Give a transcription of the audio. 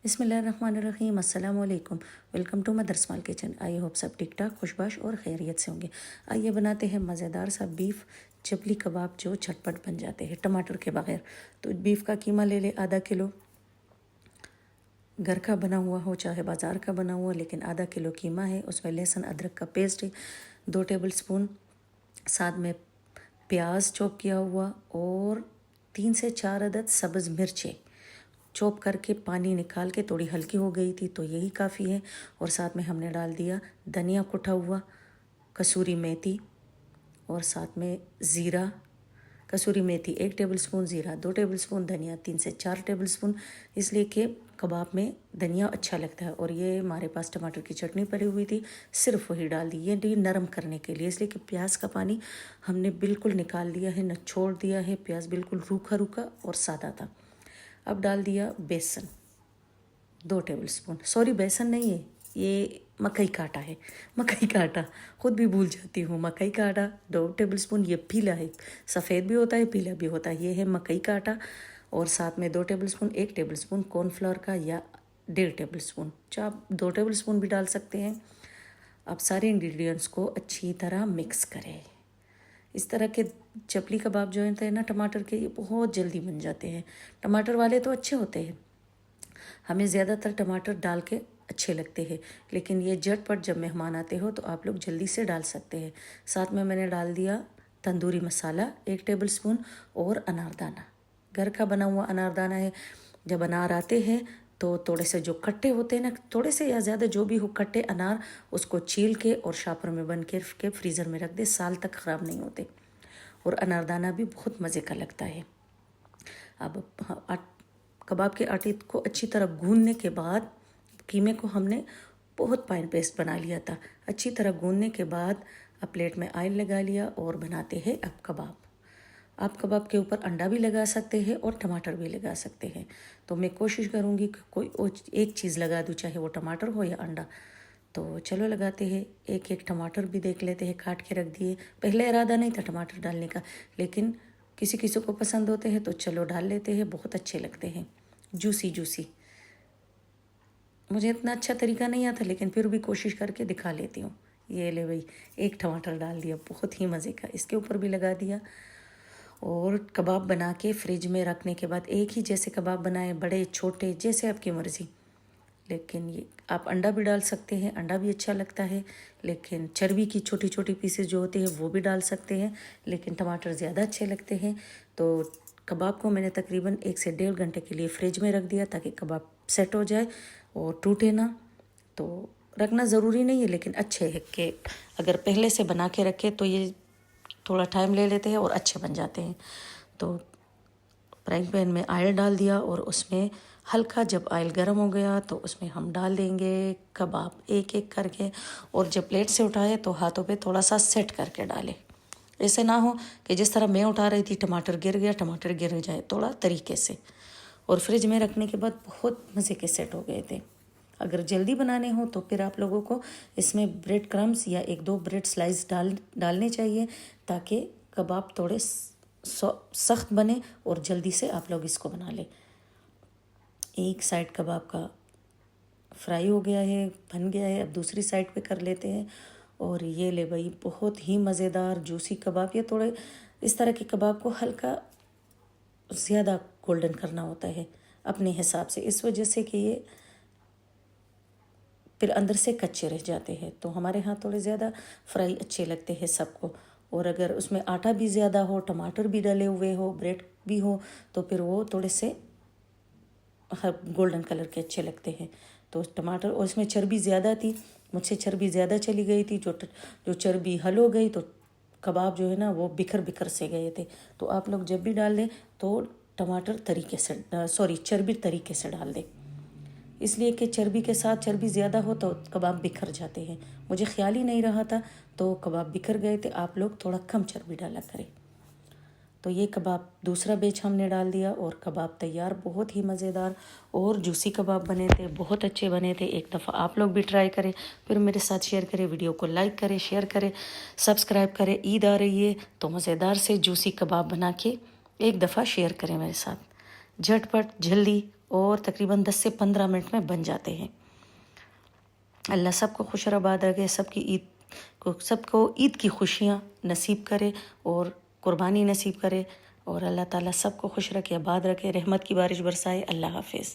बिस्मिल्लाहिर्रहमानिर्रहीम, अस्सलाम वालेकुम। Welcome to Mother Smile Kitchen. I hope सब ठीक ठाक, खुशबाश और खैरियत से होंगे। आइए बनाते हैं मज़ेदार सा बीफ चपली कबाब जो झटपट बन जाते हैं टमाटर के बगैर। तो बीफ का कीमा ले ले आधा किलो, घर का बना हुआ हो चाहे बाज़ार का बना हुआ, लेकिन आधा किलो कीमा है। उसमें लहसुन अदरक का पेस्ट है 2 टेबल स्पून, साथ में प्याज चॉप किया हुआ और 3 से 4 अदद सब्ज़ मिर्चें चॉप करके पानी निकाल के थोड़ी हल्की हो गई थी तो यही काफ़ी है। और साथ में हमने डाल दिया धनिया कुटा हुआ, कसूरी मेथी और साथ में ज़ीरा। कसूरी मेथी 1 टेबल स्पून, ज़ीरा 2 टेबल स्पून, धनिया 3 से 4 टेबल स्पून, इसलिए कि कबाब में धनिया अच्छा लगता है। और ये हमारे पास टमाटर की चटनी पड़ी हुई थी, सिर्फ वही डाल दी, ये नरम करने के लिए, इसलिए कि प्याज का पानी हमने बिल्कुल निकाल दिया है, निचोड़ दिया है। प्याज बिल्कुल रूखा रूखा और सादा था। अब डाल दिया बेसन 2 टेबल स्पून, सॉरी बेसन नहीं है, ये मकई का आटा है। मकई का आटा खुद भी भूल जाती हूँ। मकई का आटा 2 टेबल स्पून, ये पीला है, सफ़ेद भी होता है पीला भी होता है, ये है मकई का आटा। और साथ में 2 table spoon, 1 table spoon cornflour का या 1.5 टेबल स्पून, चाहे आप 2 टेबल स्पून भी डाल सकते हैं। अब सारे इंग्रेडिएंट्स को अच्छी तरह मिक्स करें। इस तरह के चपली कबाब जो होते हैं ना टमाटर के, ये बहुत जल्दी बन जाते हैं। टमाटर वाले तो अच्छे होते हैं, हमें ज़्यादातर टमाटर डाल के अच्छे लगते हैं, लेकिन ये झटपट जब मेहमान आते हो तो आप लोग जल्दी से डाल सकते हैं। साथ में मैंने डाल दिया तंदूरी मसाला 1 टेबल स्पून और अनारदाना, घर का बना हुआ अनारदाना है। जब अनार आते हैं तो थोड़े से जो कट्टे होते हैं ना, थोड़े से या ज़्यादा जो भी हो कट्टे अनार, उसको छील के और शापर में बन के फ्रीज़र में रख दे, साल तक ख़राब नहीं होते। और अनारदाना भी बहुत मज़े का लगता है। अब कबाब के आटे को अच्छी तरह गूंदने के बाद कीमे को हमने बहुत फाइन पेस्ट बना लिया था। अच्छी तरह गूंदने के बाद अब प्लेट में ऑयल लगा लिया और बनाते हैं अब कबाब। आप कबाब के ऊपर अंडा भी लगा सकते हैं और टमाटर भी लगा सकते हैं। तो मैं कोशिश करूँगी कि कोई एक चीज़ लगा दूँ, चाहे वो टमाटर हो या अंडा। तो चलो लगाते हैं। एक एक टमाटर भी देख लेते हैं, काट के रख दिए। पहले इरादा नहीं था टमाटर डालने का, लेकिन किसी किसी को पसंद होते हैं तो चलो डाल लेते हैं, बहुत अच्छे लगते हैं, जूसी जूसी। मुझे इतना अच्छा तरीका नहीं आता, लेकिन फिर भी कोशिश करके दिखा लेती हूँ। ये ले भाई, एक टमाटर डाल दिया, बहुत ही मज़े का, इसके ऊपर भी लगा दिया। और कबाब बना के फ्रिज में रखने के बाद एक ही जैसे कबाब बनाए, बड़े छोटे जैसे आपकी मर्ज़ी। लेकिन ये आप अंडा भी डाल सकते हैं, अंडा भी अच्छा लगता है, लेकिन चर्बी की छोटी छोटी पीसेस जो होते हैं वो भी डाल सकते हैं, लेकिन टमाटर ज़्यादा अच्छे लगते हैं। तो कबाब को मैंने तकरीबन 1 से 1.5 घंटे के लिए फ्रिज में रख दिया ताकि कबाब सेट हो जाए और टूटे ना। तो रखना ज़रूरी नहीं है, लेकिन अच्छे है कि अगर पहले से बना के रखे तो ये थोड़ा टाइम ले लेते हैं और अच्छे बन जाते हैं। तो फ्राइंग पैन में ऑयल डाल दिया और उसमें हल्का जब ऑयल गर्म हो गया तो उसमें हम डाल देंगे कबाब एक एक करके। और जब प्लेट से उठाए तो हाथों पे थोड़ा सा सेट करके डालें। ऐसे ना हो कि जिस तरह मैं उठा रही थी टमाटर गिर गया, टमाटर गिर जाए, थोड़ा तरीके से। और फ्रिज में रखने के बाद बहुत मज़े के सेट हो गए थे। अगर जल्दी बनाने हो तो फिर आप लोगों को इसमें ब्रेड क्रम्स या 1-2 ब्रेड स्लाइस डालने चाहिए, ताकि कबाब थोड़े सख्त बने और जल्दी से आप लोग इसको बना लें। एक साइड कबाब का फ्राई हो गया है, बन गया है, अब दूसरी साइड पे कर लेते हैं। और ये ले भाई, बहुत ही मज़ेदार जूसी कबाब। ये थोड़े इस तरह के कबाब को हल्का ज़्यादा गोल्डन करना होता है अपने हिसाब से, इस वजह से कि ये फिर अंदर से कच्चे रह जाते हैं। तो हमारे यहाँ थोड़े ज़्यादा फ्राई अच्छे लगते हैं सबको। और अगर उसमें आटा भी ज़्यादा हो, टमाटर भी डले हुए हो, ब्रेड भी हो, तो फिर वो थोड़े से गोल्डन कलर के अच्छे लगते हैं। तो टमाटर, और इसमें चर्बी ज़्यादा थी, मुझसे चर्बी ज़्यादा चली गई थी। जो चर्बी हल हो गई तो कबाब जो है ना वो बिखर बिखर से गए थे। तो आप लोग जब भी डाल दें तो टमाटर तरीके से, सॉरी चर्बी तरीके से डाल दें, इसलिए कि चर्बी के साथ चर्बी ज़्यादा हो तो कबाब बिखर जाते हैं। मुझे ख्याल ही नहीं रहा था तो कबाब बिखर गए थे। आप लोग थोड़ा कम चर्बी डाला करें। तो ये कबाब दूसरा बैच हमने डाल दिया और कबाब तैयार। बहुत ही मज़ेदार और जूसी कबाब बने थे, बहुत अच्छे बने थे। एक दफ़ा आप लोग भी ट्राई करें, फिर मेरे साथ शेयर करें, वीडियो को लाइक करें, शेयर करें, सब्सक्राइब करें। ईद आ रही है तो मज़ेदार से जूसी कबाब बना के एक दफ़ा शेयर करें मेरे साथ। झटपट जल्दी और तकरीबन 10 से 15 मिनट में बन जाते हैं। अल्लाह सबको खुश और आबाद रखे, सबको ईद की खुशियाँ नसीब करे और कुर्बानी नसीब करे, और अल्लाह ताला सबको खुश रखे, आबाद रखे, रहमत की बारिश बरसाए। अल्लाह हाफिज़।